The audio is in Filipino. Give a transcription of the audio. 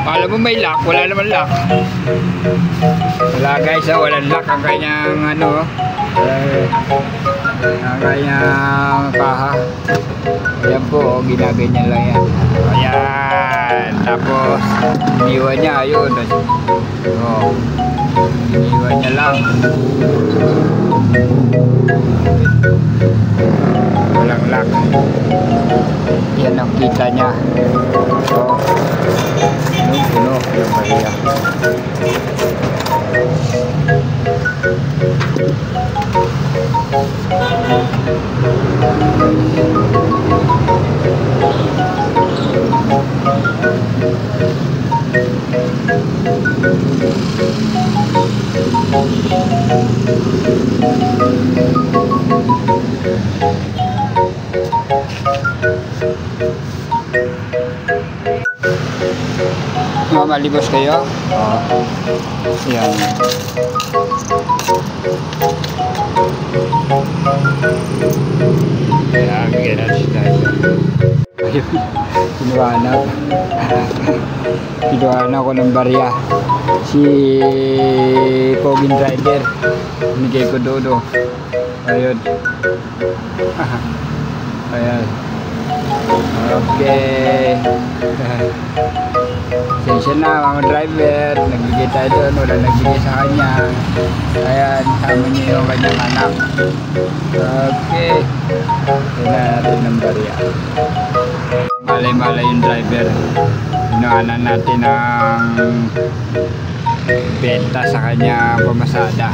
Alam mo may lock, wala naman lock. Wala guys, walang lock ang kanyang ano, ang kanyang kaha. Ayan po, ginaganyan lang yan. Ayan, tapos iniwan niya, ayun. Oh, iniwan niya lang. Walang lock. Yan ang kita niya. So, puno yung bariya. Malibos kayo? Yan. Kaya bigyan natin siya tayo. Kinuha ko ng barya. Si Poging Driver. Binigay ko dodo. Ayun. Ayan. Okay. Sensya na mga driver, nagbigay tayo doon, wala nagbigay sa kanya. Ayan, sama niya yung kanyang anak. Okay, kailangan natin ng barya. Malay-malay yung driver. Inuanan natin ang benta sa kanya pamasada.